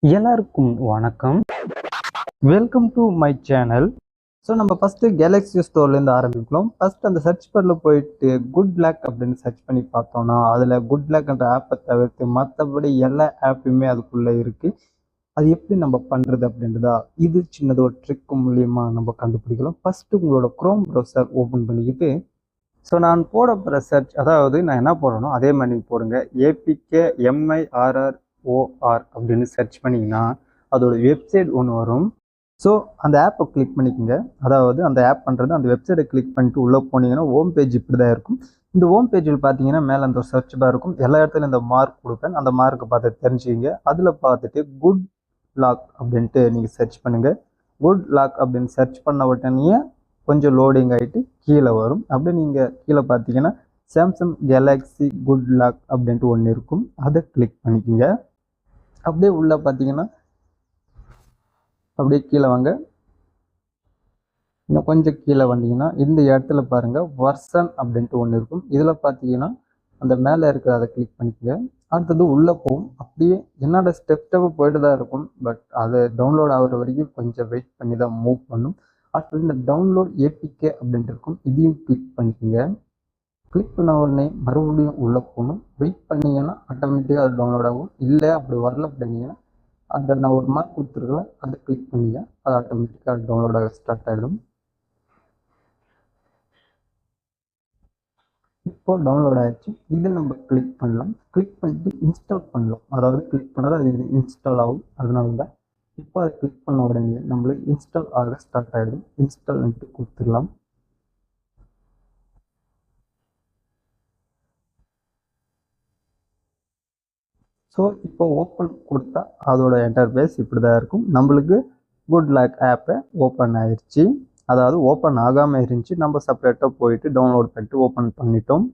எல்லாருக்கும் வணக்கம். Welcome to my channel. So நம்ம ஃபஸ்ட்டு கேலக்ஸி ஸ்டோர்லேருந்து ஆரம்பிக்கலாம். ஃபஸ்ட் அந்த சர்ச் பாரில் போயிட்டு குட் லக் அப்படின்னு சர்ச் பண்ணி பார்த்தோம்னா அதில் குட் லக்ன்ற ஆப்பை தவிர்த்து மற்றபடி எல்லா ஆப்புமே அதுக்குள்ளே இருக்குது. அது எப்படி நம்ம பண்ணுறது அப்படின்றதா இது சின்னது ஒரு ட்ரிக் மூலியமாக நம்ம கண்டுபிடிக்கலாம். ஃபஸ்ட்டு உங்களோட க்ரோம் ப்ரௌசர் ஓப்பன் பண்ணிக்கிட்டு ஸோ நான் போட போகிற சர்ச், அதாவது நான் என்ன போடணும் அதே மாதிரி நீங்கள் போடுங்க. APKMIRROR அப்படின்னு சர்ச் பண்ணிங்கன்னா அதோட வெப்சைட் ஒன்று வரும். ஸோ அந்த ஆப்பை கிளிக் பண்ணிக்கோங்க. அதாவது அந்த ஆப் பண்ணுறது அந்த வெப்சைட்டை கிளிக் பண்ணிட்டு உள்ளே போனீங்கன்னா ஹோம் பேஜ் இப்படி தான் இருக்கும். இந்த ஹோம் பேஜில் பார்த்தீங்கன்னா மேலே அந்த சர்ச் பார் இருக்கும். எல்லா இடத்துலையும் இந்த மார்க் கொடுப்பேன். அந்த மார்க்கை பார்த்து தெரிஞ்சுக்கிங்க. அதில் பார்த்துட்டு குட் லாக் அப்படின்ட்டு நீங்கள் சர்ச் பண்ணுங்கள். குட் லாக் அப்படின்னு சர்ச் பண்ண உடனே கொஞ்சம் லோடிங் ஆகிட்டு கீழே வரும். அப்படியே நீங்கள் கீழே பார்த்தீங்கன்னா சாம்சங் கேலக்ஸி குட் லாக் அப்படின்ட்டு ஒன்று இருக்கும். அதை கிளிக் பண்ணிக்கோங்க. அப்படியே உள்ளே பார்த்தீங்கன்னா அப்படியே கீழே வாங்க. இன்னும் கொஞ்சம் கீழே வந்தீங்கன்னா இந்த இடத்துல பாருங்கள் வர்சன் அப்படின்ட்டு ஒன்று இருக்கும். இதில் பார்த்தீங்கன்னா அந்த மேலே இருக்கிற அதை கிளிக் பண்ணிக்கோங்க. அடுத்தது உள்ளே போகும். அப்படியே என்னோட ஸ்டெப் போயிட்டு தான் இருக்கும். பட் அது டவுன்லோட் ஆகிற வரைக்கும் கொஞ்சம் வெயிட் பண்ணி தான் மூவ் பண்ணும். அடுத்தது இந்த டவுன்லோட் APK அப்படின்ட்டு இருக்கும். இதையும் கிளிக் பண்ணிக்கோங்க. கிளிக் பண்ண உடனே மறுபடியும் உள்ளே போகணும். வெயிட் பண்ணிங்கன்னா ஆட்டோமேட்டிக்காக அது டவுன்லோட் ஆகும். இல்லை அப்படி வரல அப்படிங்கன்னா அந்த நான் ஒரு மார்க் கொடுத்துருக்கேன், அதை கிளிக் பண்ணிங்க. அது ஆட்டோமேட்டிக்காக டவுன்லோட் ஆக ஸ்டார்ட் ஆகிடும். இப்போ டவுன்லோட் ஆகிடுச்சு. இது நம்ம கிளிக் பண்ணலாம். கிளிக் பண்ணிட்டு இன்ஸ்டால் பண்ணலாம். அதாவது கிளிக் பண்ணால் அது இன்ஸ்டால் ஆகும். அதனால தான் இப்போ அதை கிளிக் பண்ண உடனே நம்மளுக்கு இன்ஸ்டால் ஆக ஸ்டார்ட் ஆகிடும். இன்ஸ்டால் கொடுத்துடலாம். ஸோ இப்போ ஓப்பன் கொடுத்தா அதோட இன்டர்ஃபேஸ் இப்படி தான் இருக்கும். நம்மளுக்கு குட் லக் ஆப்பை ஓப்பன் ஆயிடுச்சு. அதாவது ஓப்பன் ஆகாமல் இருந்துச்சு. நம்ம செப்பரேட்டாக போயிட்டு டவுன்லோட் பண்ணிட்டு ஓப்பன் பண்ணிட்டோம்.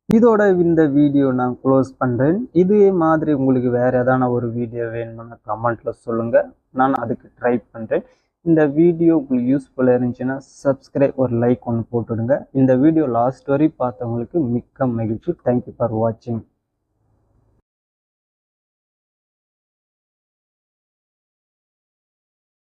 இதோட இந்த வீடியோ நான் க்ளோஸ் பண்ணுறேன். இதே மாதிரி உங்களுக்கு வேறு எதான ஒரு வீடியோ வேணும்னா கமெண்ட்டில் சொல்லுங்கள். நான் அதுக்கு ட்ரை பண்ணுறேன். இந்த வீடியோ உங்களுக்கு யூஸ்ஃபுல்லாக இருந்துச்சுன்னா சப்ஸ்கிரைப் ஒரு லைக் ஒன்று போட்டுவிடுங்க. இந்த வீடியோ லாஸ்ட் வரை பார்த்தவங்களுக்கு மிக்க மகிழ்ச்சி. தேங்க்யூ ஃபார் வாட்சிங்.